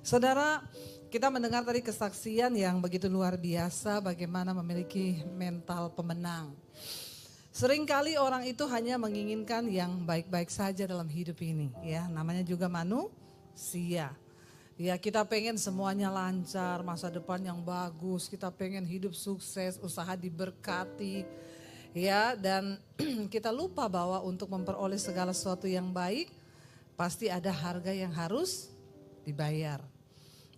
Saudara, kita mendengar tadi kesaksian yang begitu luar biasa bagaimana memiliki mental pemenang. Seringkali orang itu hanya menginginkan yang baik-baik saja dalam hidup ini, ya. Namanya juga manusia. Ya, kita pengen semuanya lancar, masa depan yang bagus, kita pengen hidup sukses, usaha diberkati. Ya, dan kita lupa bahwa untuk memperoleh segala sesuatu yang baik pasti ada harga yang harus dibayar.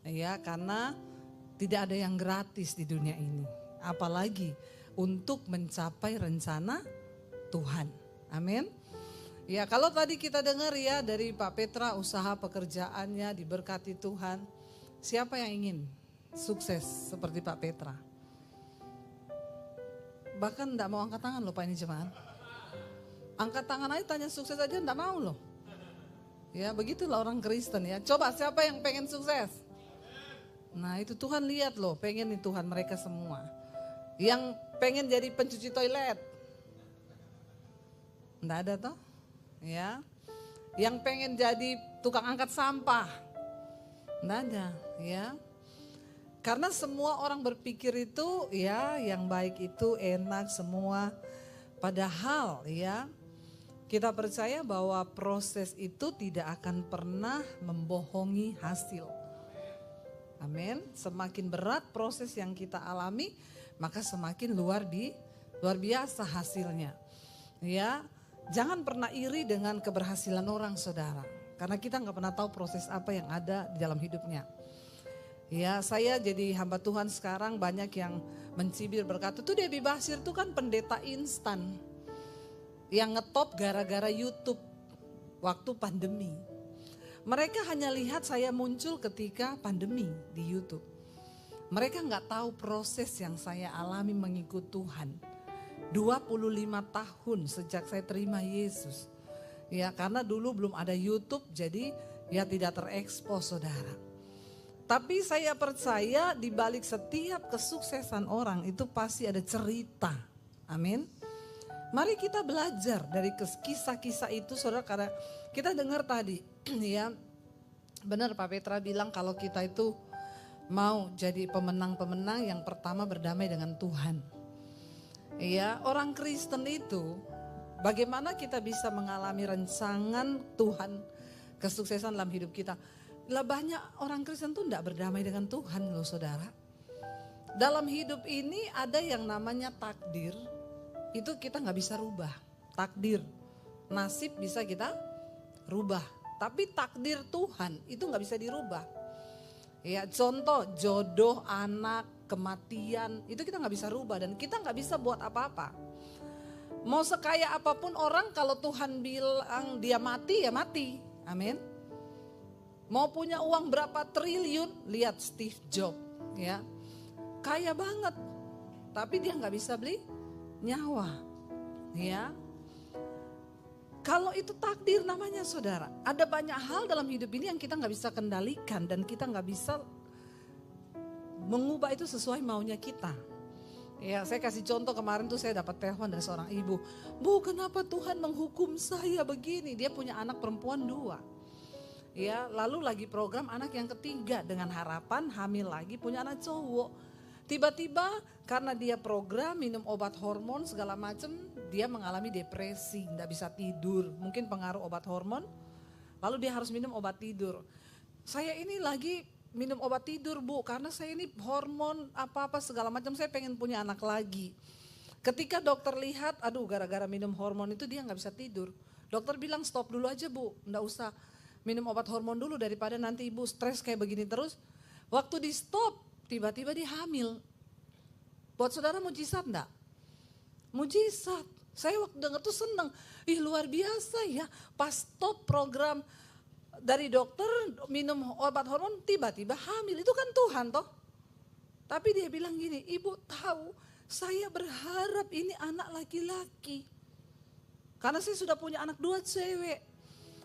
Ya, karena tidak ada yang gratis di dunia ini. Apalagi untuk mencapai rencana Tuhan. Amin. Ya, kalau tadi kita dengar ya dari Pak Petra usaha pekerjaannya diberkati Tuhan. Siapa yang ingin sukses seperti Pak Petra? Bahkan enggak mau angkat tangan loh Pak ini jemaat. Angkat tangan aja tanya sukses aja enggak mau loh. Ya, begitulah orang Kristen ya. Coba siapa yang pengen sukses? Nah, itu Tuhan lihat loh, pengen nih Tuhan mereka semua. Yang pengen jadi pencuci toilet. Enggak ada toh? Ya. Yang pengen jadi tukang angkat sampah. Enggak ada, ya. Karena semua orang berpikir itu ya yang baik itu enak semua. Padahal ya kita percaya bahwa proses itu tidak akan pernah membohongi hasil. Amin. Semakin berat proses yang kita alami, maka semakin luar biasa hasilnya. Ya, jangan pernah iri dengan keberhasilan orang, saudara. Karena kita nggak pernah tahu proses apa yang ada di dalam hidupnya. Ya, saya jadi hamba Tuhan sekarang banyak yang mencibir berkata, tuh Debbie Basir tuh kan pendeta instan. Yang ngetop gara-gara YouTube waktu pandemi. Mereka hanya lihat saya muncul ketika pandemi di YouTube. Mereka nggak tahu proses yang saya alami mengikut Tuhan. 25 tahun sejak saya terima Yesus. Ya, karena dulu belum ada YouTube jadi ya tidak terekspos, saudara. Tapi saya percaya di balik setiap kesuksesan orang itu pasti ada cerita. Amin. Mari kita belajar dari kisah-kisah itu, saudara, karena kita dengar tadi ya. Benar Pak Petra bilang kalau kita itu mau jadi pemenang-pemenang yang pertama berdamai dengan Tuhan. Ya, orang Kristen itu bagaimana kita bisa mengalami rancangan Tuhan kesuksesan dalam hidup kita. Lah banyak orang Kristen tuh enggak berdamai dengan Tuhan loh, saudara. Dalam hidup ini ada yang namanya takdir. Itu kita nggak bisa rubah. Takdir, nasib bisa kita rubah. Tapi takdir Tuhan itu nggak bisa dirubah. Ya, contoh jodoh, anak, kematian itu kita nggak bisa rubah dan kita nggak bisa buat apa-apa. Mau sekaya apapun orang kalau Tuhan bilang dia mati ya mati. Amin. Mau punya uang berapa triliun, lihat Steve Jobs ya. Kaya banget, tapi dia nggak bisa beli nyawa ya. Kalau itu takdir namanya, saudara. Ada banyak hal dalam hidup ini yang kita nggak bisa kendalikan dan kita nggak bisa mengubah itu sesuai maunya kita. Ya, saya kasih contoh kemarin tuh saya dapat telepon dari seorang ibu. Bu, kenapa Tuhan menghukum saya begini? Dia punya anak perempuan 2. Ya, lalu lagi program anak yang ketiga dengan harapan hamil lagi punya anak cowok. Tiba-tiba karena dia program minum obat hormon segala macam, dia mengalami depresi, tidak bisa tidur. Mungkin pengaruh obat hormon, lalu dia harus minum obat tidur. Saya ini lagi minum obat tidur Bu, karena saya ini hormon apa-apa segala macam, saya pengen punya anak lagi. Ketika dokter lihat, aduh gara-gara minum hormon itu dia nggak bisa tidur. Dokter bilang stop dulu aja Bu, nggak usah minum obat hormon dulu daripada nanti ibu stres kayak begini terus. Waktu di stop, tiba-tiba dia hamil. Buat saudara mujizat enggak? Mujizat. Saya waktu dengar tuh seneng. Ih luar biasa ya. Pas stop program dari dokter minum obat hormon tiba-tiba hamil. Itu kan Tuhan toh. Tapi dia bilang gini, ibu tahu saya berharap ini anak laki-laki. Karena saya sudah punya anak 2 cewek.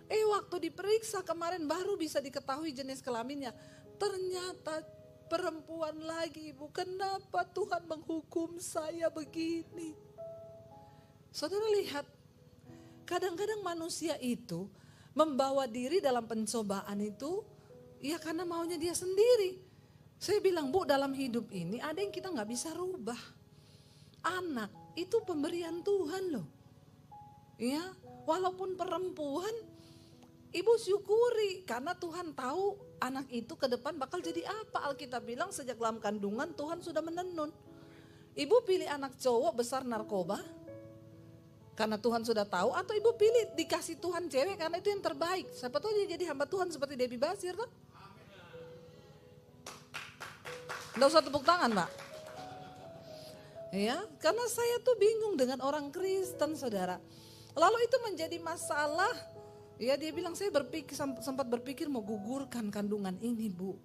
Waktu diperiksa kemarin baru bisa diketahui jenis kelaminnya. Ternyata perempuan lagi, Ibu. Kenapa Tuhan menghukum saya begini? Saudara lihat, kadang-kadang manusia itu membawa diri dalam pencobaan itu Ya karena maunya dia sendiri. Saya bilang, Bu, dalam hidup ini ada yang kita gak bisa rubah. Anak itu pemberian Tuhan loh. Ya, walaupun perempuan, ibu syukuri karena Tuhan tahu anak itu ke depan bakal jadi apa. Alkitab bilang sejak dalam kandungan Tuhan sudah menenun. Ibu pilih anak cowok besar narkoba karena Tuhan sudah tahu, atau ibu pilih dikasih Tuhan cewek karena itu yang terbaik. Siapa tahu dia jadi hamba Tuhan seperti Debbie Basir kan? Nggak usah tepuk tangan, Pak. Ya, karena saya tuh bingung dengan orang Kristen, saudara. Lalu itu menjadi masalah. Ya, dia bilang saya sempat berpikir mau gugurkan kandungan ini, Bu.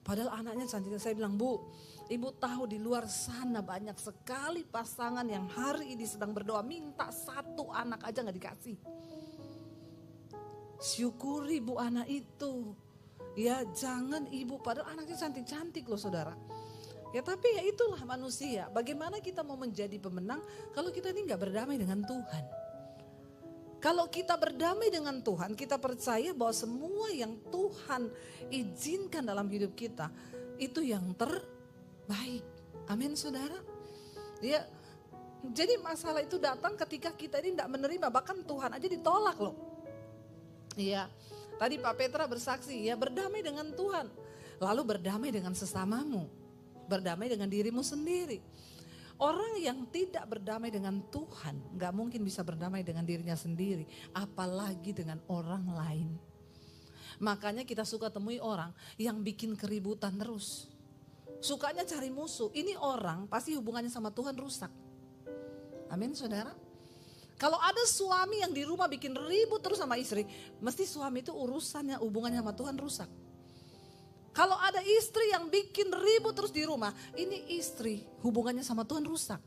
Padahal anaknya cantik. Saya bilang, Bu, ibu tahu di luar sana banyak sekali pasangan yang hari ini sedang berdoa minta satu anak aja nggak dikasih. Syukuri Bu anak itu. Ya jangan ibu, padahal anaknya cantik-cantik loh saudara. Ya tapi ya itulah manusia. Bagaimana kita mau menjadi pemenang kalau kita ini nggak berdamai dengan Tuhan. Kalau kita berdamai dengan Tuhan, kita percaya bahwa semua yang Tuhan izinkan dalam hidup kita itu yang terbaik. Amin saudara. Ya, jadi masalah itu datang ketika kita ini tidak menerima, bahkan Tuhan aja ditolak loh. Iya. Tadi Pak Petra bersaksi, ya berdamai dengan Tuhan. Lalu berdamai dengan sesamamu. Berdamai dengan dirimu sendiri. Orang yang tidak berdamai dengan Tuhan, gak mungkin bisa berdamai dengan dirinya sendiri. Apalagi dengan orang lain. Makanya kita suka temui orang yang bikin keributan terus. Sukanya cari musuh. Ini orang pasti hubungannya sama Tuhan rusak. Amin saudara. Kalau ada suami yang di rumah bikin ribut terus sama istri, mesti suami itu urusannya hubungannya sama Tuhan rusak. Kalau ada istri yang bikin ribut terus di rumah, ini istri hubungannya sama Tuhan rusak.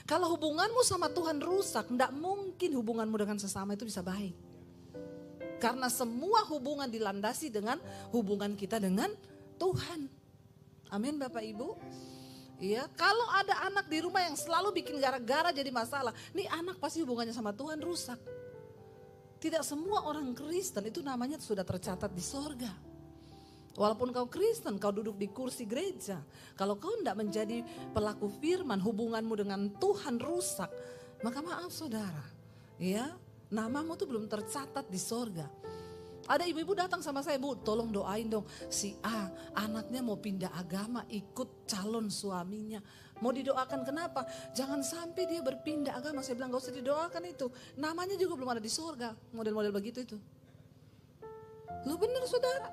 Kalau hubunganmu sama Tuhan rusak, tidak mungkin hubunganmu dengan sesama itu bisa baik. Karena semua hubungan dilandasi dengan hubungan kita dengan Tuhan. Amin Bapak Ibu. Iya, kalau ada anak di rumah yang selalu bikin gara-gara jadi masalah, nih anak pasti hubungannya sama Tuhan rusak. Tidak semua orang Kristen itu namanya sudah tercatat di sorga. Walaupun kau Kristen, kau duduk di kursi gereja, kalau kau tidak menjadi pelaku firman, hubunganmu dengan Tuhan rusak, maka maaf saudara, ya namamu tuh belum tercatat di sorga. Ada ibu-ibu datang sama saya, Bu tolong doain dong si A anaknya mau pindah agama ikut calon suaminya. Mau didoakan kenapa? Jangan sampai dia berpindah agama. Saya bilang gak usah didoakan itu. Namanya juga belum ada di sorga. Model-model begitu itu. Lu bener saudara.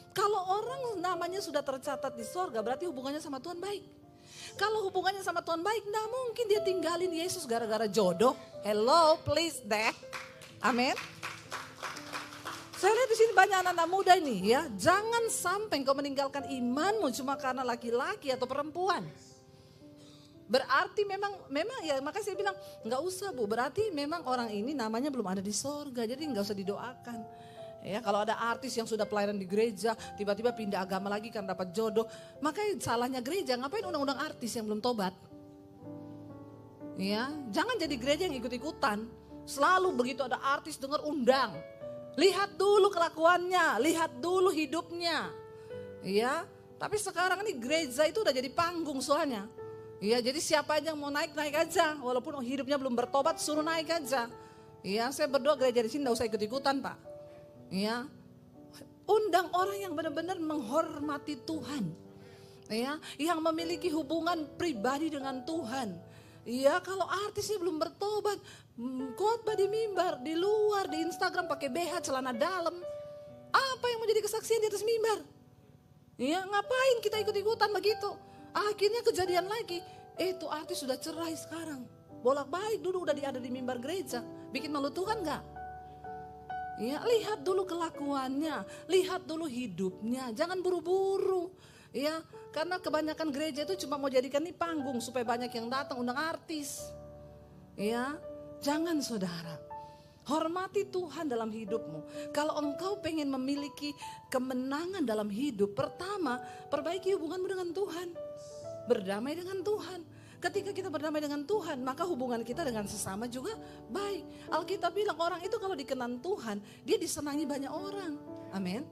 Kalau orang namanya sudah tercatat di sorga berarti hubungannya sama Tuhan baik. Kalau hubungannya sama Tuhan baik gak mungkin dia tinggalin Yesus gara-gara jodoh. Hello please deh. Amin. Saya lihat di sini banyak anak-anak muda ini ya. Jangan sampai kau meninggalkan imanmu cuma karena laki-laki atau perempuan. Berarti memang ya makanya saya bilang nggak usah Bu. Berarti memang orang ini namanya belum ada di sorga. Jadi nggak usah didoakan. Ya kalau ada artis yang sudah pelayanan di gereja tiba-tiba pindah agama lagi karena dapat jodoh. Makanya salahnya gereja ngapain undang-undang artis yang belum tobat. Ya jangan jadi gereja yang ikut-ikutan. Selalu begitu ada artis dengar undang. Lihat dulu kelakuannya, lihat dulu hidupnya. Ya, tapi sekarang ini gereja itu udah jadi panggung soalnya. Ya, jadi siapa aja yang mau naik aja. Walaupun hidupnya belum bertobat suruh naik aja. Ya, saya berdoa gereja di sini enggak usah ikut-ikutan, Pak. Ya. Undang orang yang benar-benar menghormati Tuhan. Ya, yang memiliki hubungan pribadi dengan Tuhan. Iya, kalau artisnya belum bertobat, khotbah di mimbar, di luar, di Instagram pakai BH, celana dalam. Apa yang menjadi kesaksian di atas mimbar? Iya, ngapain kita ikut-ikutan begitu? Akhirnya kejadian lagi, itu artis sudah cerai sekarang. Bolak-balik dulu udah ada di mimbar gereja. Bikin malu Tuhan gak? Iya, lihat dulu kelakuannya, lihat dulu hidupnya, jangan buru-buru. Ya, karena kebanyakan gereja itu cuma mau jadikan ini panggung supaya banyak yang datang undang artis. Ya, jangan saudara. Hormati Tuhan dalam hidupmu. Kalau engkau pengen memiliki kemenangan dalam hidup, pertama perbaiki hubunganmu dengan Tuhan. Berdamai dengan Tuhan. Ketika kita berdamai dengan Tuhan, maka hubungan kita dengan sesama juga baik. Alkitab bilang orang itu kalau dikenan Tuhan, dia disenangi banyak orang. Amin.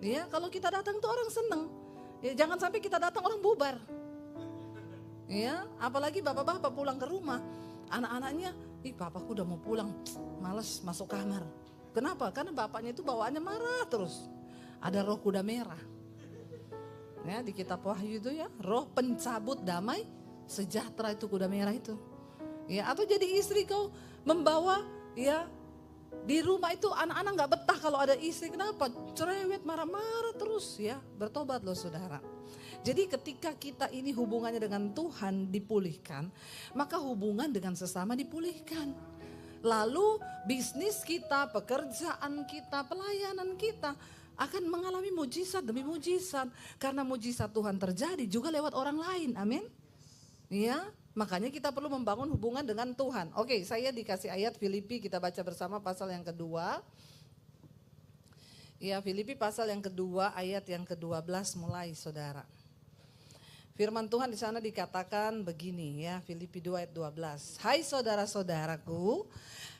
Ya, kalau kita datang tuh orang seneng. Ya, jangan sampai kita datang orang bubar. Ya, apalagi bapak-bapak pulang ke rumah, anak-anaknya, papaku udah mau pulang, males masuk kamar. Kenapa? Karena bapaknya itu bawaannya marah terus. Ada roh kuda merah. Ya, di kitab Wahyu itu ya, roh pencabut damai sejahtera itu kuda merah itu. Ya, atau jadi istri kau membawa ya di rumah itu anak-anak nggak betah kalau ada istri. Kenapa? Cerewet, marah-marah terus ya. Bertobat loh saudara. Jadi ketika kita ini hubungannya dengan Tuhan dipulihkan, maka hubungan dengan sesama dipulihkan. Lalu bisnis kita, pekerjaan kita, pelayanan kita akan mengalami mujizat demi mujizat. Karena mujizat Tuhan terjadi juga lewat orang lain. Amin. Ya, makanya kita perlu membangun hubungan dengan Tuhan. Oke, saya dikasih ayat Filipi, kita baca bersama pasal yang kedua. Ya, Filipi pasal yang kedua, ayat yang ke-12 mulai saudara. Firman Tuhan di sana dikatakan begini ya, Filipi 2 ayat 12. Hai saudara-saudaraku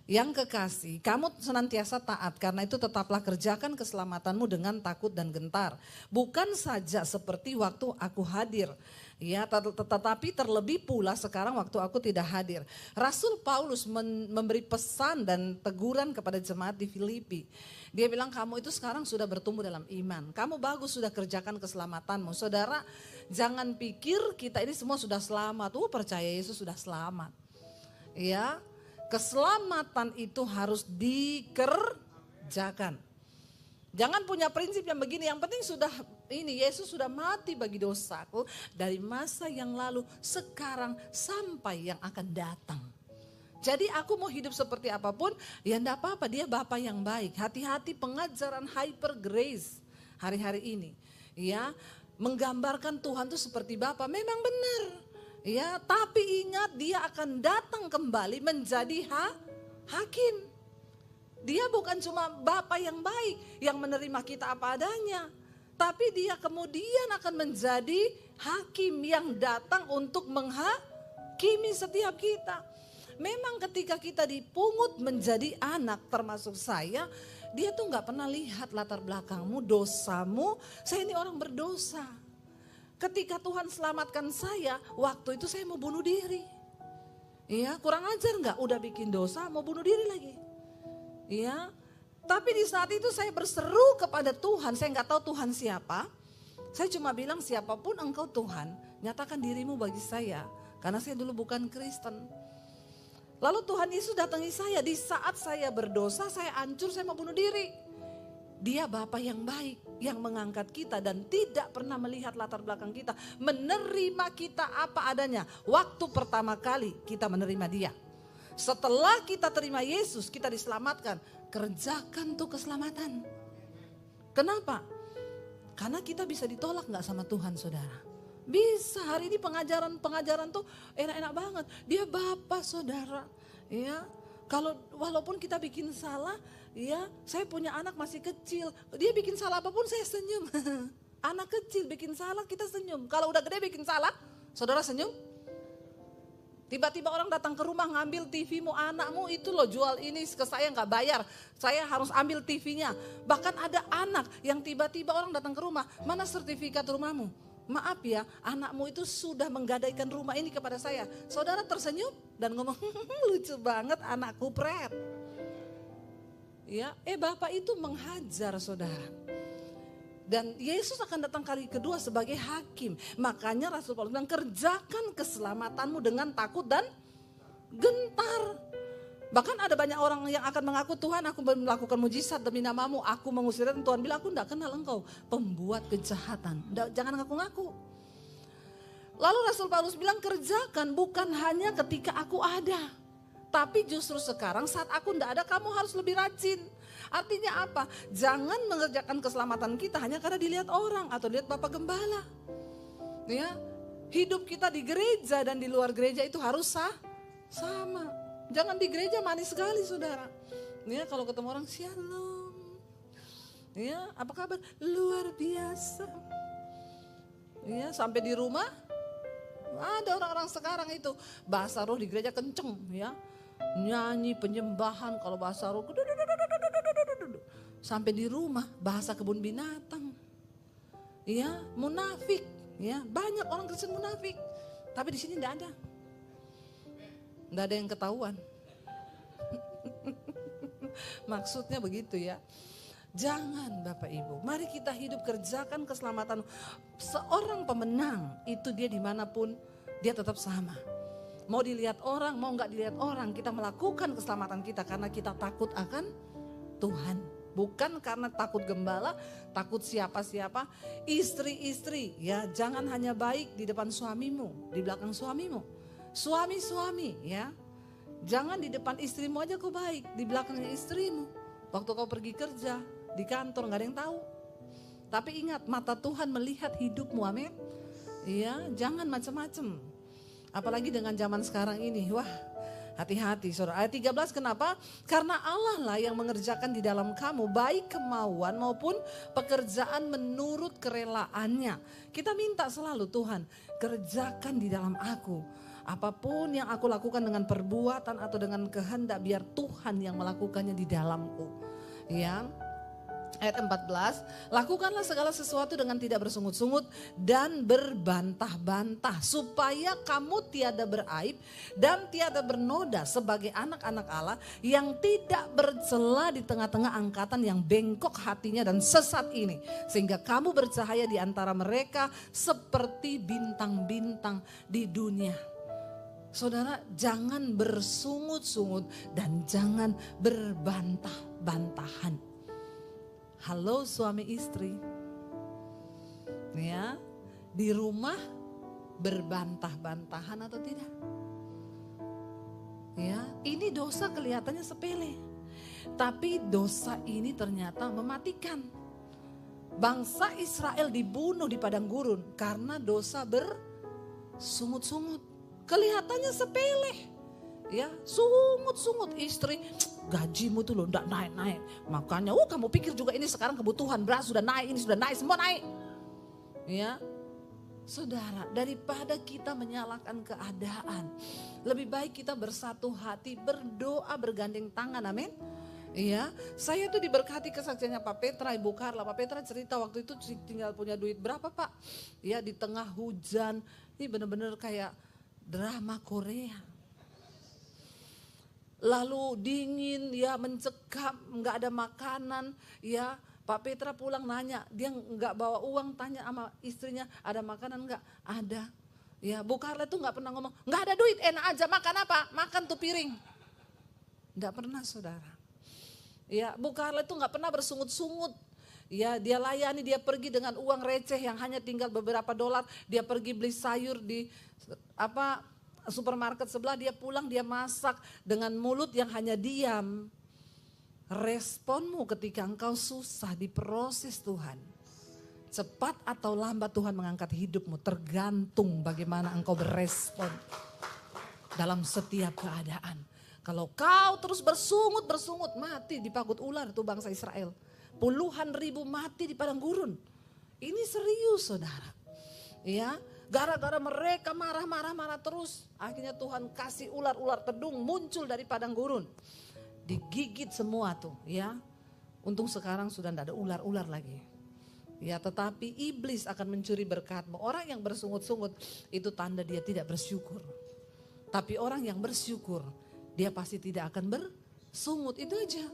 yang kekasih, kamu senantiasa taat, karena itu tetaplah kerjakan keselamatanmu dengan takut dan gentar. Bukan saja seperti waktu aku hadir, ya, tetapi terlebih pula sekarang waktu aku tidak hadir. Rasul Paulus memberi pesan dan teguran kepada jemaat di Filipi. Dia bilang kamu itu sekarang sudah bertumbuh dalam iman. Kamu bagus sudah kerjakan keselamatanmu. Saudara, jangan pikir kita ini semua sudah selamat. Percaya Yesus sudah selamat. Ya, keselamatan itu harus dikerjakan. Jangan punya prinsip yang begini, yang penting sudah ini Yesus sudah mati bagi dosaku dari masa yang lalu, sekarang sampai yang akan datang. Jadi aku mau hidup seperti apapun, ya enggak apa-apa, dia Bapa yang baik. Hati-hati pengajaran hyper grace hari-hari ini. Ya, menggambarkan Tuhan itu seperti Bapa, memang benar. Ya, tapi ingat dia akan datang kembali menjadi hakim. Dia bukan cuma Bapa yang baik, yang menerima kita apa adanya. Tapi dia kemudian akan menjadi hakim yang datang untuk menghakimi setiap kita. Memang ketika kita dipungut menjadi anak, termasuk saya, dia tuh gak pernah lihat latar belakangmu, dosamu, saya ini orang berdosa. Ketika Tuhan selamatkan saya, waktu itu saya mau bunuh diri. Iya, kurang ajar gak? Udah bikin dosa, mau bunuh diri lagi. Iya, tapi di saat itu saya berseru kepada Tuhan, saya gak tahu Tuhan siapa. Saya cuma bilang siapapun engkau Tuhan, nyatakan dirimu bagi saya. Karena saya dulu bukan Kristen. Lalu Tuhan Yesus datangi saya di saat saya berdosa, saya hancur, saya mau bunuh diri. Dia Bapa yang baik, yang mengangkat kita dan tidak pernah melihat latar belakang kita. Menerima kita apa adanya. Waktu pertama kali kita menerima dia. Setelah kita terima Yesus, kita diselamatkan. Kerjakan tuh keselamatan. Kenapa? Karena kita bisa ditolak gak sama Tuhan saudara. Bisa, hari ini pengajaran tuh enak-enak banget. Dia Bapa saudara. Ya, kalau walaupun kita bikin salah, ya, saya punya anak masih kecil. Dia bikin salah apapun saya senyum. Anak kecil bikin salah kita senyum. Kalau udah gede bikin salah, saudara senyum? Tiba-tiba orang datang ke rumah ngambil TV-mu, anakmu itu loh jual ini ke saya nggak bayar. Saya harus ambil TV-nya. Bahkan ada anak yang tiba-tiba orang datang ke rumah, mana sertifikat rumahmu? Maaf ya, anakmu itu sudah menggadaikan rumah ini kepada saya. Saudara tersenyum dan ngomong, lucu banget anakku pret. Ya, Bapak itu menghajar saudara. Dan Yesus akan datang kali kedua sebagai hakim. Makanya Rasul Paulus bilang, kerjakan keselamatanmu dengan takut dan gentar. Bahkan ada banyak orang yang akan mengaku, Tuhan aku melakukan mujizat demi namamu, aku mengusir setan. Tuhan bilang, aku tidak kenal engkau, pembuat kejahatan. Jangan ngaku-ngaku. Lalu Rasul Paulus bilang, kerjakan bukan hanya ketika aku ada. Tapi justru sekarang saat aku tidak ada, kamu harus lebih rajin. Artinya apa? Jangan mengerjakan keselamatan kita hanya karena dilihat orang atau dilihat Bapak Gembala. Ya, hidup kita di gereja dan di luar gereja itu harus sama. Jangan di gereja manis sekali saudara. Ya, kalau ketemu orang shalom. Ya, apa kabar? Luar biasa. Ya, sampai di rumah ada orang-orang sekarang itu bahasa roh di gereja kenceng ya. Nyanyi penyembahan kalau bahasa roh. Sampai di rumah bahasa kebun binatang. ya munafik, ya banyak orang Kristen munafik. Tapi di sini enggak ada yang ketahuan. Maksudnya begitu ya. Jangan Bapak Ibu, mari kita hidup kerjakan keselamatan. Seorang pemenang itu dia dimanapun dia tetap sama. Mau dilihat orang, mau nggak dilihat orang, kita melakukan keselamatan kita karena kita takut akan Tuhan. Bukan karena takut gembala, takut siapa-siapa. Istri-istri ya jangan hanya baik di depan suamimu, di belakang suamimu. Suami-suami ya, jangan di depan istrimu aja kau baik, di belakangnya istrimu. Waktu kau pergi kerja, di kantor gak ada yang tahu. Tapi ingat mata Tuhan melihat hidupmu, amin. Iya, jangan macam-macam. Apalagi dengan zaman sekarang ini, wah hati-hati saudara. Ayat 13 kenapa? Karena Allah lah yang mengerjakan di dalam kamu baik kemauan maupun pekerjaan menurut kerelaannya. Kita minta selalu Tuhan kerjakan di dalam aku. Apapun yang aku lakukan dengan perbuatan atau dengan kehendak biar Tuhan yang melakukannya di dalamku. Ya. Ayat 14, lakukanlah segala sesuatu dengan tidak bersungut-sungut dan berbantah-bantah supaya kamu tiada beraib dan tiada bernoda sebagai anak-anak Allah yang tidak bercela di tengah-tengah angkatan yang bengkok hatinya dan sesat ini. Sehingga kamu bercahaya di antara mereka seperti bintang-bintang di dunia. Saudara, jangan bersungut-sungut dan jangan berbantah-bantahan. Halo suami istri, ya di rumah berbantah-bantahan atau tidak? Ya, ini dosa kelihatannya sepele, tapi dosa ini ternyata mematikan. Bangsa Israel dibunuh di padang gurun karena dosa bersungut-sungut. Kelihatannya sepele. Ya, sungut-sungut istri, gajimu tuh loh enggak naik-naik. Makanya kamu pikir juga ini sekarang kebutuhan beras sudah naik, ini sudah naik, semua naik. Ya. Saudara, daripada kita menyalahkan keadaan, lebih baik kita bersatu hati, berdoa, bergandeng tangan, amin. Iya, saya tuh diberkati kesaksiannya Pak Petra, Ibu Karla. Pak Petra cerita waktu itu tinggal punya duit berapa Pak? Ya di tengah hujan, ini benar-benar kayak drama Korea. Lalu dingin ya mencekam, nggak ada makanan ya. Pak Petra pulang nanya, dia nggak bawa uang, tanya sama istrinya ada makanan nggak? Ada. Ya Bu Karla tuh nggak pernah ngomong nggak ada duit, enak aja makan apa? Makan tuh piring. Nggak pernah saudara. Ya Bu Karla tuh nggak pernah bersungut-sungut. Ya dia layani, dia pergi dengan uang receh yang hanya tinggal beberapa dolar. Dia pergi beli sayur di supermarket sebelah, dia pulang, dia masak dengan mulut yang hanya diam. Responmu ketika engkau susah diproses Tuhan, cepat atau lambat Tuhan mengangkat hidupmu, tergantung bagaimana engkau berespon dalam setiap keadaan. Kalau kau terus bersungut, mati dipagut ular tuh bangsa Israel. Puluhan ribu mati di padang gurun. Ini serius saudara. Ya. Gara-gara mereka marah terus, akhirnya Tuhan kasih ular-ular tedung muncul dari padang gurun. Digigit semua tuh ya. Untung sekarang sudah tidak ada ular-ular lagi. Ya tetapi iblis akan mencuri berkatmu. Orang yang bersungut-sungut itu tanda dia tidak bersyukur. Tapi orang yang bersyukur dia pasti tidak akan bersungut, itu aja.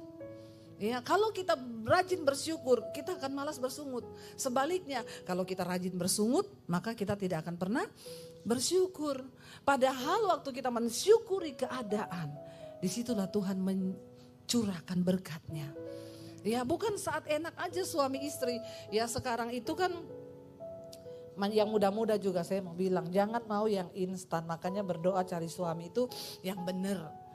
Ya, kalau kita rajin bersyukur, kita akan malas bersungut. Sebaliknya, kalau kita rajin bersungut, maka kita tidak akan pernah bersyukur. Padahal waktu kita mensyukuri keadaan, disitulah Tuhan mencurahkan berkatnya. Ya, bukan saat enak aja suami istri. Ya, sekarang itu kan yang muda-muda juga saya mau bilang, jangan mau yang instan. Makanya berdoa cari suami itu yang benar.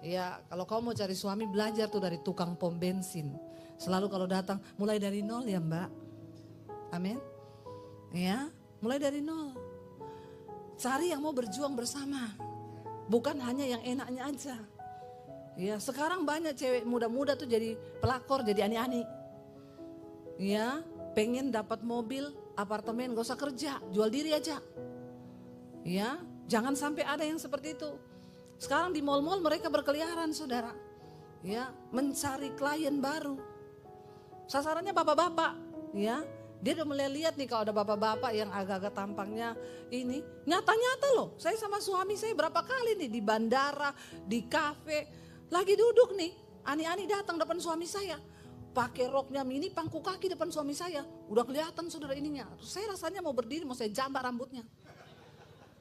Ya kalau kau mau cari suami belajar tuh dari tukang pom bensin. Selalu kalau datang mulai dari nol ya Mbak. Amin. Ya mulai dari nol. Cari yang mau berjuang bersama. Bukan hanya yang enaknya aja. Ya sekarang banyak cewek muda-muda tuh jadi pelakor, jadi ani-ani. Ya pengen dapat mobil, apartemen gak usah kerja, jual diri aja. Ya jangan sampai ada yang seperti itu. Sekarang di mal-mal mereka berkeliaran saudara. Ya, mencari klien baru. Sasarannya bapak-bapak, ya. Dia udah mulai lihat nih kalau ada bapak-bapak yang agak-agak tampangnya ini. Nyata-nyata loh, saya sama suami saya berapa kali nih di bandara, di kafe. Lagi duduk nih, Ani datang depan suami saya. Pakai roknya mini, pangku kaki depan suami saya. Udah kelihatan saudara ininya. Saya rasanya mau berdiri, mau saya jambar rambutnya.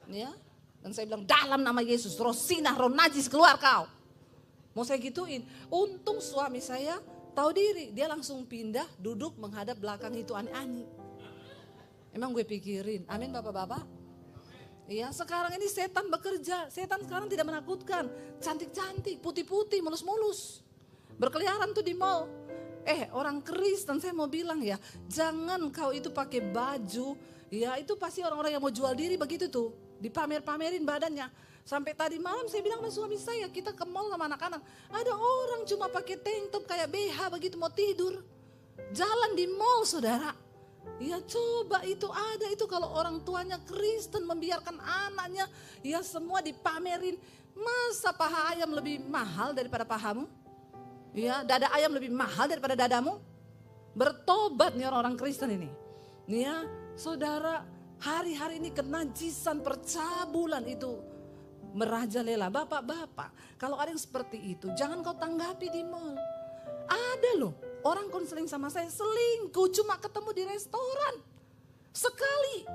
Ya, dan saya bilang dalam nama Yesus, roh sinah, roh najis keluar kau. Mau saya gituin. Untung suami saya tahu diri, dia langsung pindah duduk menghadap belakang itu Ani. Emang gue pikirin, amin bapak-bapak. Iya, sekarang ini setan bekerja, setan sekarang tidak menakutkan. Cantik-cantik, putih-putih, mulus-mulus. Berkeliaran tuh di mall. Orang Kristen saya mau bilang ya, jangan kau itu pakai baju, ya itu pasti orang-orang yang mau jual diri begitu tuh. Dipamer-pamerin badannya. Sampai tadi malam saya bilang sama suami saya, kita ke mall sama anak-anak. Ada orang cuma pakai tank top kayak BH begitu mau tidur. Jalan di mall saudara. Ya coba itu ada itu kalau orang tuanya Kristen membiarkan anaknya. Ya semua dipamerin. Masa paha ayam lebih mahal daripada pahamu? Ya dada ayam lebih mahal daripada dadamu? Bertobat nih orang-orang Kristen ini. Ya saudara, hari-hari ini kenajisan percabulan itu merajalela. Bapak-bapak, kalau ada yang seperti itu, jangan kau tanggapi di mall. Ada loh, orang konseling sama saya selingkuh cuma ketemu di restoran. Sekali.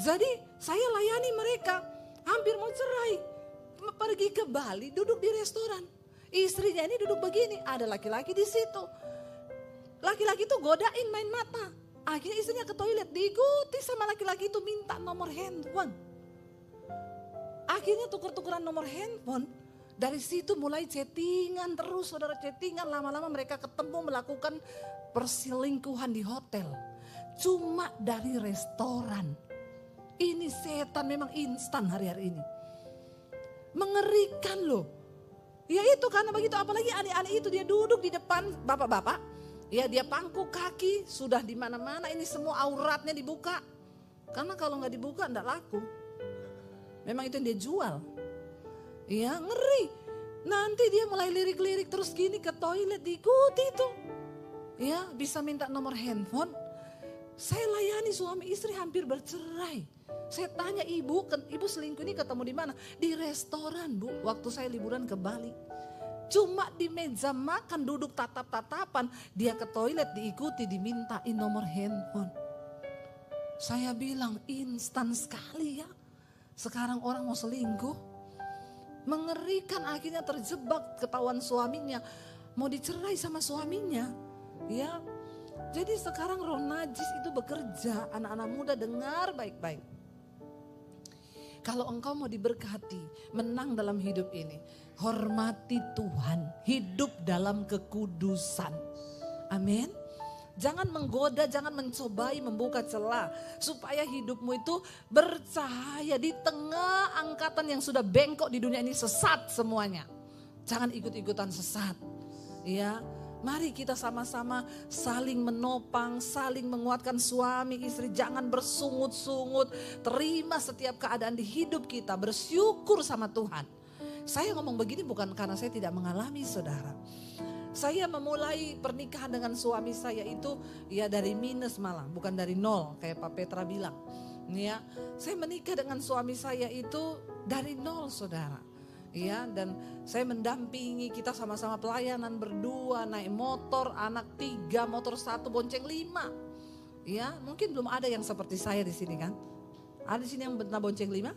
Jadi saya layani mereka, hampir mau cerai. Pergi ke Bali, duduk di restoran. Istrinya ini duduk begini, ada laki-laki di situ. Laki-laki itu godain main mata. Akhirnya istrinya ke toilet, diikuti sama laki-laki itu minta nomor handphone. Akhirnya tuker-tukeran nomor handphone. Dari situ mulai chattingan terus, saudara, chattingan. Lama-lama mereka ketemu melakukan perselingkuhan di hotel. Cuma dari restoran. Ini setan memang instan hari-hari ini. Mengerikan loh. Ya itu karena begitu, apalagi adik-adik itu dia duduk di depan bapak-bapak. Ya dia pangku kaki, sudah di mana-mana ini semua auratnya dibuka. Karena kalau nggak dibuka enggak laku. Memang itu yang dia jual. Ya ngeri. Nanti dia mulai lirik-lirik terus gini ke toilet diikuti itu. Ya bisa minta nomor handphone. Saya layani suami istri hampir bercerai. Saya tanya ibu selingkuh ini ketemu di mana? Di restoran bu, waktu saya liburan ke Bali. Cuma di meja makan duduk tatap-tatapan. Dia ke toilet diikuti dimintain nomor handphone. Saya bilang instan sekali ya. Sekarang orang mau selingkuh. Mengerikan, akhirnya terjebak ketahuan suaminya. Mau dicerai sama suaminya. Ya. Jadi sekarang roh najis itu bekerja. Anak-anak muda dengar baik-baik. Kalau engkau mau diberkati, menang dalam hidup ini. Hormati Tuhan, hidup dalam kekudusan. Amin. Jangan menggoda, jangan mencobai membuka celah. Supaya hidupmu itu bercahaya di tengah angkatan yang sudah bengkok di dunia ini, sesat semuanya. Jangan ikut-ikutan sesat. Ya, mari kita sama-sama saling menopang, saling menguatkan suami istri. Jangan bersungut-sungut, terima setiap keadaan di hidup kita, bersyukur sama Tuhan. Saya ngomong begini bukan karena saya tidak mengalami saudara. Saya memulai pernikahan dengan suami saya itu ya dari minus malah, bukan dari nol kayak Pak Petra bilang. Ya, saya menikah dengan suami saya itu dari nol saudara. Ya, dan saya mendampingi, kita sama-sama pelayanan berdua, naik motor, anak 3, motor 1, bonceng 5. Ya, mungkin belum ada yang seperti saya di sini kan. Ada di sini yang pernah bonceng 5?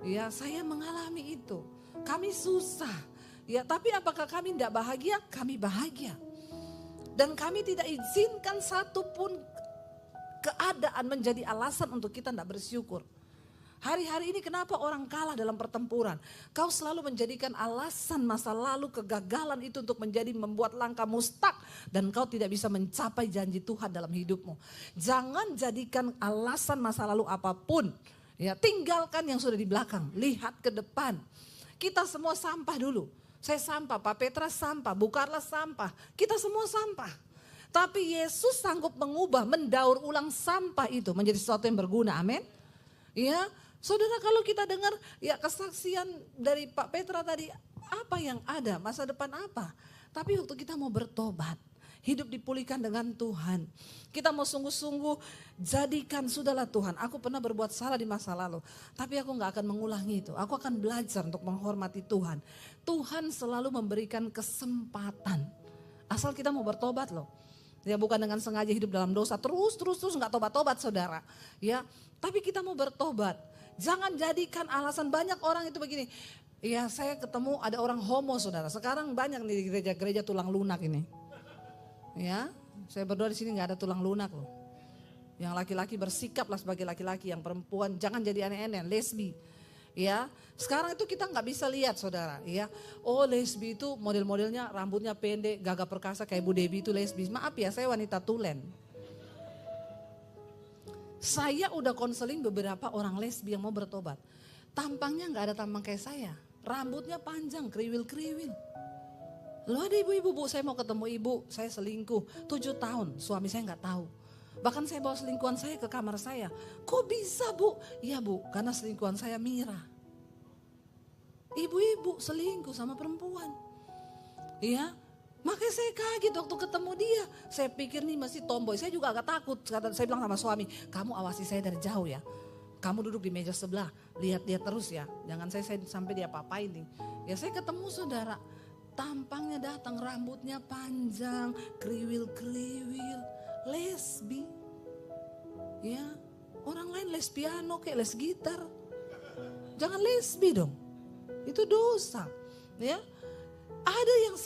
Ya, saya mengalami itu. Kami susah. Ya, tapi apakah kami tidak bahagia? Kami bahagia. Dan kami tidak izinkan satupun keadaan menjadi alasan untuk kita tidak bersyukur. Hari-hari ini kenapa orang kalah dalam pertempuran? Kau selalu menjadikan alasan masa lalu kegagalan itu untuk membuat langkah mustak. Dan kau tidak bisa mencapai janji Tuhan dalam hidupmu. Jangan jadikan alasan masa lalu apapun. Ya, tinggalkan yang sudah di belakang. Lihat ke depan. Kita semua sampah dulu. Saya sampah, Pak Petra sampah, Bu Karla sampah. Kita semua sampah. Tapi Yesus sanggup mengubah, mendaur ulang sampah itu menjadi sesuatu yang berguna. Amin. Ya, saudara, kalau kita dengar ya kesaksian dari Pak Petra tadi, apa yang ada, masa depan apa. Tapi waktu kita mau bertobat, hidup dipulihkan dengan Tuhan. Kita mau sungguh-sungguh jadikan, sudahlah Tuhan, aku pernah berbuat salah di masa lalu. Tapi aku gak akan mengulangi itu. Aku akan belajar untuk menghormati Tuhan. Tuhan selalu memberikan kesempatan. Asal kita mau bertobat loh. Ya bukan dengan sengaja hidup dalam dosa terus gak tobat-tobat saudara. Ya, tapi kita mau bertobat. Jangan jadikan alasan, banyak orang itu begini. Ya saya ketemu ada orang homo saudara. Sekarang banyak nih di gereja-gereja tulang lunak ini. Ya, saya berdoa di sini nggak ada tulang lunak loh. Yang laki-laki bersikaplah sebagai laki-laki, yang perempuan jangan jadi aneh-aneh, lesbi. Ya, sekarang itu kita nggak bisa lihat saudara. Ya, oh lesbi itu model-modelnya rambutnya pendek, gagah perkasa kayak Bu Debbie itu lesbi. Maaf ya, saya wanita tulen. Saya udah konseling beberapa orang lesbi yang mau bertobat. Tampangnya nggak ada tampang kayak saya. Rambutnya panjang, kriwil-kriwil. Loh ada ibu-ibu, Bu saya mau ketemu ibu, saya selingkuh 7 tahun, suami saya nggak tahu. Bahkan saya bawa selingkuhan saya ke kamar saya. Kok bisa Bu? Iya Bu, karena selingkuhan saya Mira. Ibu-ibu selingkuh sama perempuan. Iya, makanya saya kaget waktu ketemu dia. Saya pikir nih masih tomboy, saya juga agak takut. Saya bilang sama suami, kamu awasi saya dari jauh ya. Kamu duduk di meja sebelah, lihat-lihat terus ya. Jangan saya sampai dia apa-apain nih. Ya saya ketemu saudara, tampangnya datang, rambutnya panjang, kriwil-kriwil, lesbi. Ya, orang lain les piano kayak les gitar. Jangan lesbi dong, itu dosa. Ya, ada yang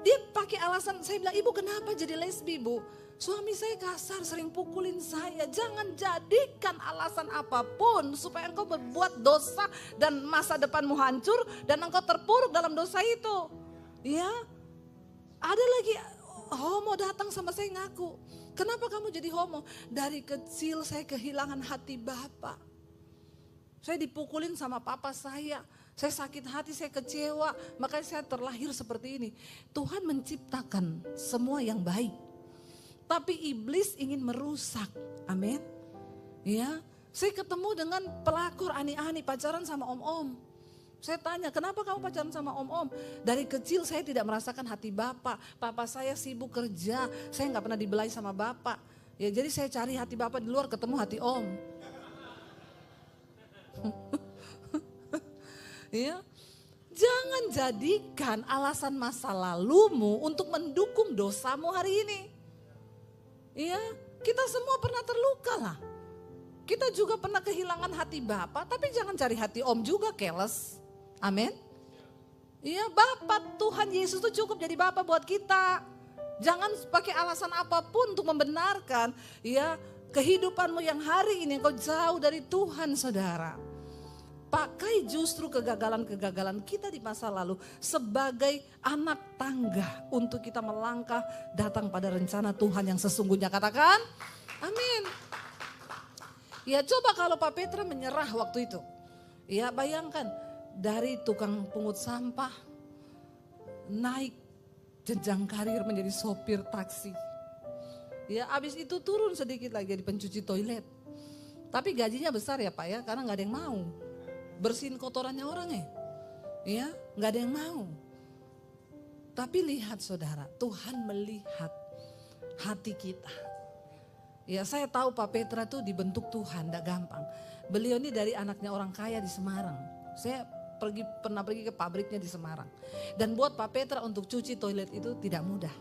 dia pakai alasan, saya bilang ibu kenapa jadi lesbi Bu? Suami saya kasar, sering pukulin saya. Jangan jadikan alasan apapun supaya engkau berbuat dosa dan masa depanmu hancur dan engkau terpuruk dalam dosa itu. Ya, ada lagi homo datang sama saya ngaku. Kenapa kamu jadi homo? Dari kecil saya kehilangan hati Bapak. Saya dipukulin sama papa saya sakit hati, saya kecewa. Makanya saya terlahir seperti ini. Tuhan menciptakan semua yang baik. Tapi iblis ingin merusak. Amin. Ya, saya ketemu dengan pelakor ani-ani pacaran sama om-om. Saya tanya, kenapa kamu pacaran sama om-om? Dari kecil saya tidak merasakan hati Bapak. Papa saya sibuk kerja, saya nggak pernah dibelai sama Bapak. Ya, jadi saya cari hati Bapak di luar, ketemu hati om. Ya, jangan jadikan alasan masa lalumu untuk mendukung dosamu hari ini. Iya, kita semua pernah terluka lah. Kita juga pernah kehilangan hati Bapak, tapi jangan cari hati Om juga, keles. Amin. Iya, Bapak Tuhan Yesus itu cukup jadi Bapak buat kita. Jangan pakai alasan apapun untuk membenarkan ya kehidupanmu yang hari ini kau jauh dari Tuhan, saudara. Pakai justru kegagalan-kegagalan kita di masa lalu sebagai anak tangga untuk kita melangkah datang pada rencana Tuhan yang sesungguhnya. Katakan, amin. Ya coba kalau Pak Petra menyerah waktu itu. Ya bayangkan dari tukang pungut sampah naik jenjang karir menjadi sopir taksi. Ya abis itu turun sedikit lagi jadi pencuci toilet. Tapi gajinya besar ya Pak ya, karena gak ada yang mau. Bersihin kotorannya orang ya nggak ada yang mau. Tapi lihat saudara, Tuhan melihat hati kita. Ya saya tahu Pak Petra tuh dibentuk Tuhan, gak gampang. Beliau ini dari anaknya orang kaya di Semarang. Saya pernah pergi ke pabriknya di Semarang. Dan buat Pak Petra untuk cuci toilet itu tidak mudah.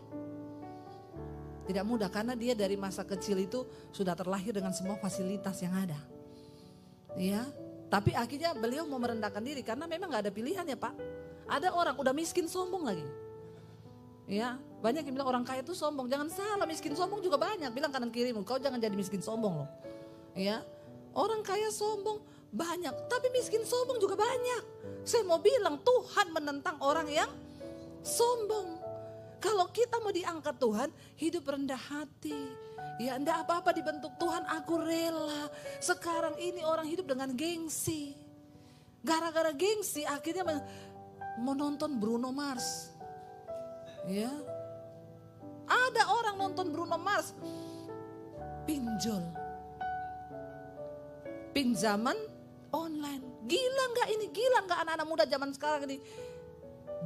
Tidak mudah karena dia dari masa kecil itu sudah terlahir dengan semua fasilitas yang ada. Ya. Tapi akhirnya beliau mau merendahkan diri karena memang gak ada pilihan ya Pak. Ada orang udah miskin sombong lagi. Ya, banyak yang bilang orang kaya itu sombong. Jangan salah, miskin sombong juga banyak. Bilang kanan kirimu, kau jangan jadi miskin sombong loh. Ya, orang kaya sombong banyak, tapi miskin sombong juga banyak. Saya mau bilang Tuhan menentang orang yang sombong. Kalau kita mau diangkat Tuhan, hidup rendah hati. Ya enggak apa-apa dibentuk Tuhan, aku rela. Sekarang ini orang hidup dengan gengsi. Gara-gara gengsi akhirnya mau nonton Bruno Mars. Ya. Ada orang nonton Bruno Mars. Pinjol. Pinjaman online. Gila enggak ini? Gila enggak anak-anak muda zaman sekarang ini?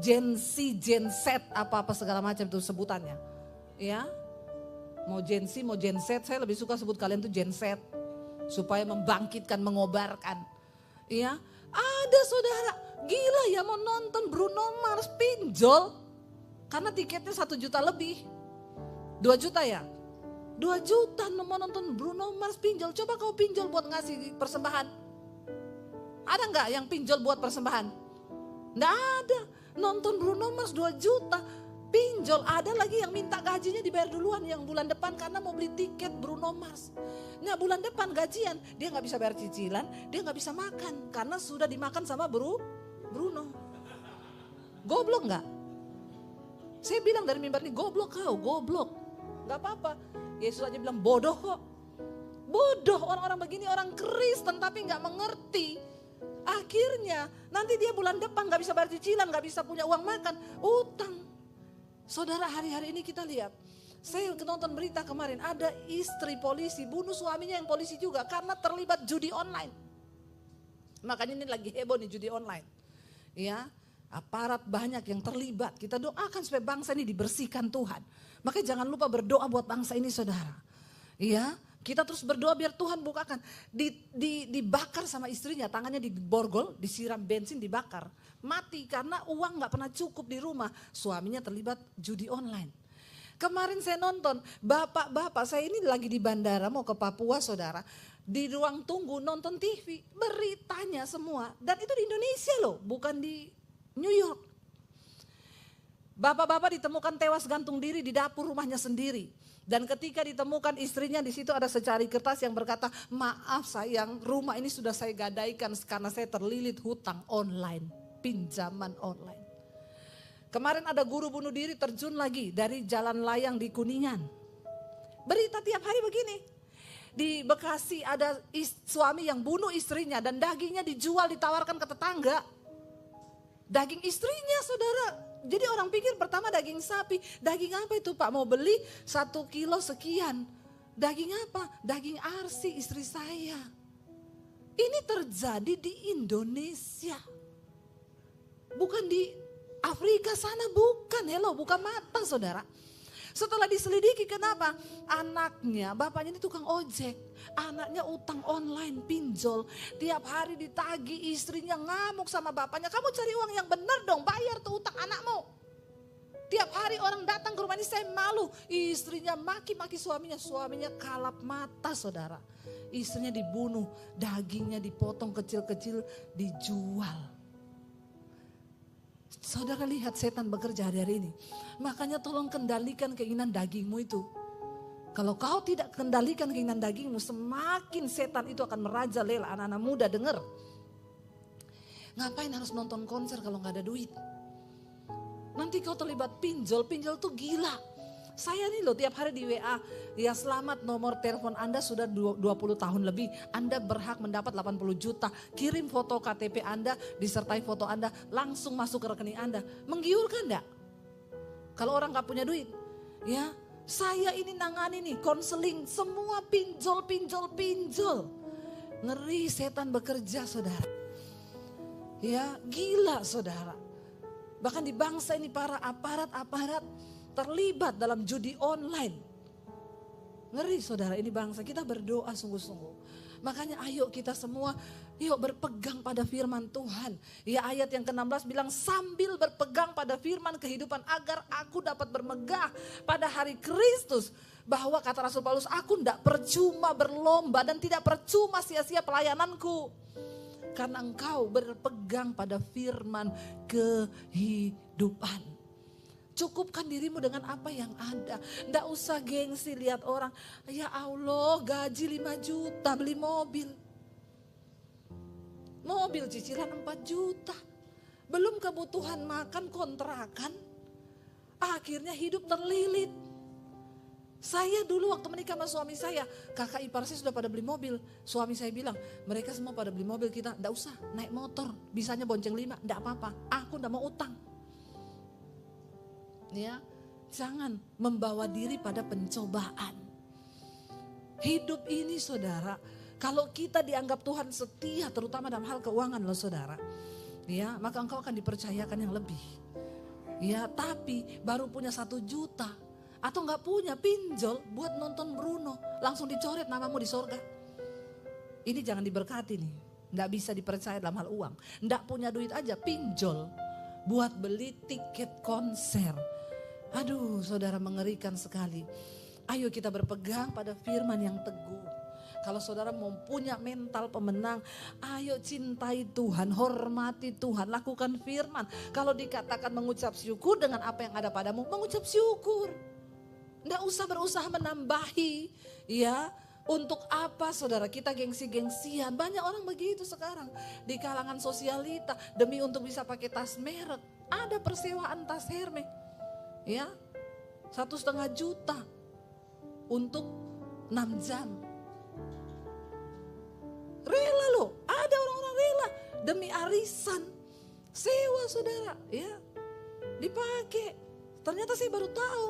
Gen Z, Gen Z, apa-apa segala macam itu sebutannya. Ya, mau Gen Z, mau Gen Z, saya lebih suka sebut kalian tuh Gen Z. Supaya membangkitkan, mengobarkan. Ya, ada saudara, gila ya mau nonton Bruno Mars pinjol. Karena tiketnya 1 juta lebih. 2 juta ya? 2 juta mau nonton Bruno Mars pinjol. Coba kau pinjol buat ngasih persembahan. Ada nggak yang pinjol buat persembahan? Nggak ada. Nonton Bruno Mars 2 juta. Pinjol, ada lagi yang minta gajinya dibayar duluan yang bulan depan karena mau beli tiket Bruno Mars. Nah bulan depan gajian, dia nggak bisa bayar cicilan, dia nggak bisa makan karena sudah dimakan sama Bruno. Goblok nggak? Saya bilang dari mimbar ini, goblok kau, goblok. Nggak apa-apa, Yesus aja bilang bodoh kok. Bodoh orang-orang begini, orang Kristen tapi nggak mengerti. Akhirnya nanti dia bulan depan nggak bisa bayar cicilan, nggak bisa punya uang makan, utang. Saudara, hari-hari ini kita lihat, saya nonton berita kemarin, ada istri polisi bunuh suaminya yang polisi juga karena terlibat judi online. Makanya ini lagi heboh nih judi online. Ya, aparat banyak yang terlibat. Kita doakan supaya bangsa ini dibersihkan Tuhan. Makanya jangan lupa berdoa buat bangsa ini saudara. Ya, kita terus berdoa biar Tuhan bukakan. Dibakar sama istrinya, tangannya diborgol, disiram bensin, dibakar. Mati karena uang gak pernah cukup di rumah. Suaminya terlibat judi online. Kemarin saya nonton, bapak-bapak saya ini lagi di bandara mau ke Papua saudara. Di ruang tunggu nonton TV, beritanya semua. Dan itu di Indonesia loh, bukan di New York. Bapak-bapak ditemukan tewas gantung diri di dapur rumahnya sendiri. Dan ketika ditemukan istrinya di situ ada secari kertas yang berkata, maaf sayang, rumah ini sudah saya gadaikan karena saya terlilit hutang online. Pinjaman online. Kemarin ada guru bunuh diri terjun lagi dari jalan layang di Kuningan. Berita tiap hari begini. Di Bekasi ada suami yang bunuh istrinya dan dagingnya dijual ditawarkan ke tetangga. Daging istrinya saudara. Jadi orang pikir pertama daging sapi. Daging apa itu Pak? Mau beli 1 kilo sekian. Daging apa? Daging arsi istri saya. Ini terjadi di Indonesia. Bukan di Afrika sana, bukan. Hello, bukan mata saudara. Setelah diselidiki kenapa? Anaknya, bapaknya ini tukang ojek. Anaknya utang online, pinjol. Tiap hari ditagih, istrinya ngamuk sama bapaknya. Kamu cari uang yang benar dong, bayar tuh utang anakmu. Tiap hari orang datang ke rumah ini saya malu. Istrinya maki-maki suaminya. Suaminya kalap mata saudara. Istrinya dibunuh, dagingnya dipotong kecil-kecil, dijual. Saudara lihat setan bekerja hari-hari ini. Makanya tolong kendalikan keinginan dagingmu itu. Kalau kau tidak kendalikan keinginan dagingmu, semakin setan itu akan merajalela. Anak-anak muda dengar. Ngapain harus nonton konser kalau gak ada duit? Nanti kau terlibat pinjol tuh gila. Saya nih loh tiap hari di WA, ya selamat nomor telepon Anda sudah 20 tahun lebih. Anda berhak mendapat 80 juta. Kirim foto KTP Anda, disertai foto Anda, langsung masuk ke rekening Anda. Menggiurkan enggak? Kalau orang gak punya duit, ya saya ini nangani nih, konseling, semua pinjol. Ngeri setan bekerja saudara. Ya gila saudara. Bahkan di bangsa ini para aparat terlibat dalam judi online. Ngeri saudara, ini bangsa kita berdoa sungguh-sungguh. Makanya ayo kita semua yuk berpegang pada firman Tuhan. Ya ayat yang ke-16 bilang sambil berpegang pada firman kehidupan agar aku dapat bermegah pada hari Kristus. Bahwa kata Rasul Paulus, aku tidak percuma berlomba dan tidak percuma sia-sia pelayananku. Karena engkau berpegang pada firman kehidupan. Cukupkan dirimu dengan apa yang ada. Nggak usah gengsi lihat orang. Ya Allah gaji 5 juta beli mobil. Mobil cicilan 4 juta. Belum kebutuhan makan kontrakan. Akhirnya hidup terlilit. Saya dulu waktu menikah sama suami saya. Kakak ipar saya sudah pada beli mobil. Suami saya bilang mereka semua pada beli mobil, kita nggak usah naik motor. Bisanya bonceng 5, nggak apa-apa. Aku nggak mau utang. Ya, jangan membawa diri pada pencobaan. Hidup ini saudara, kalau kita dianggap Tuhan setia terutama dalam hal keuangan loh saudara. Ya, maka engkau akan dipercayakan yang lebih. Ya, tapi baru punya 1 juta. Atau nggak punya, pinjol buat nonton Bruno. Langsung dicoret namamu di sorga. Ini jangan diberkati nih. Nggak bisa dipercaya dalam hal uang. Nggak punya duit aja, pinjol. Buat beli tiket konser. Aduh, saudara, mengerikan sekali. Ayo kita berpegang pada firman yang teguh. Kalau saudara mau punya mental pemenang, ayo cintai Tuhan, hormati Tuhan, lakukan firman. Kalau dikatakan mengucap syukur dengan apa yang ada padamu, mengucap syukur. Nggak usah berusaha menambahi, ya. Untuk apa saudara kita gengsi-gengsian? Banyak orang begitu sekarang. Di kalangan sosialita, demi untuk bisa pakai tas merek. Ada persewaan tas Hermes. Ya, 1,5 juta untuk 6 jam. Rela loh, ada orang-orang rela demi arisan. Sewa saudara, ya. Dipakai. Ternyata saya baru tahu.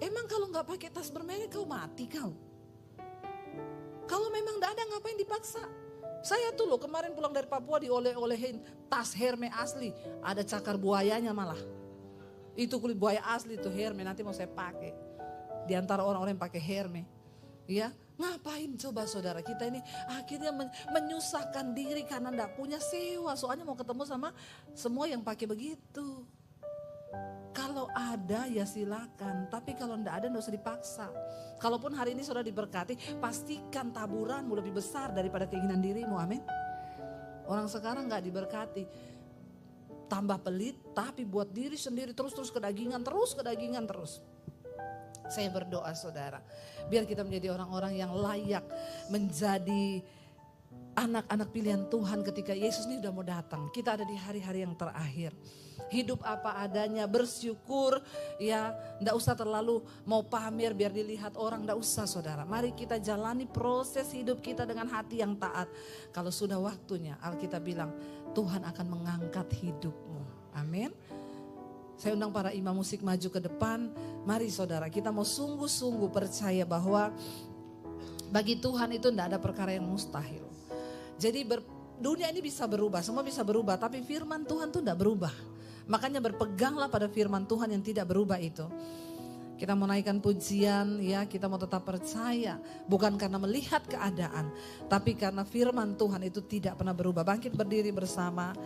Emang kalau nggak pakai tas bermerek kau mati kau. Kalau memang nggak ada ngapain dipaksa. Saya tuh loh kemarin pulang dari Papua dioleh-olehin tas Hermes asli. Ada cakar buayanya malah. Itu kulit buaya asli tuh Hermes, nanti mau saya pakai. Di antara orang-orang yang pakai Hermes. Ya, ngapain coba saudara kita ini akhirnya menyusahkan diri karena nggak punya sewa. Soalnya mau ketemu sama semua yang pakai begitu. Kalau ada ya silakan, tapi kalau enggak ada enggak usah dipaksa. Kalaupun hari ini sudah diberkati, pastikan taburanmu lebih besar daripada keinginan dirimu, amin. Orang sekarang enggak diberkati, tambah pelit, tapi buat diri sendiri terus kedagingan terus. Saya berdoa saudara, biar kita menjadi orang-orang yang layak menjadi anak-anak pilihan Tuhan ketika Yesus ini udah mau datang. Kita ada di hari-hari yang terakhir. Hidup apa adanya, bersyukur, ya enggak usah terlalu mau pamer biar dilihat orang, enggak usah saudara. Mari kita jalani proses hidup kita dengan hati yang taat. Kalau sudah waktunya, Alkitab bilang Tuhan akan mengangkat hidupmu. Amin. Saya undang para imam musik maju ke depan. Mari saudara, kita mau sungguh-sungguh percaya bahwa bagi Tuhan itu enggak ada perkara yang mustahil. Jadi dunia ini bisa berubah, semua bisa berubah, tapi firman Tuhan tuh enggak berubah. Makanya berpeganglah pada firman Tuhan yang tidak berubah itu. Kita mau naikkan pujian, ya kita mau tetap percaya. Bukan karena melihat keadaan, tapi karena firman Tuhan itu tidak pernah berubah. Bangkit berdiri bersama.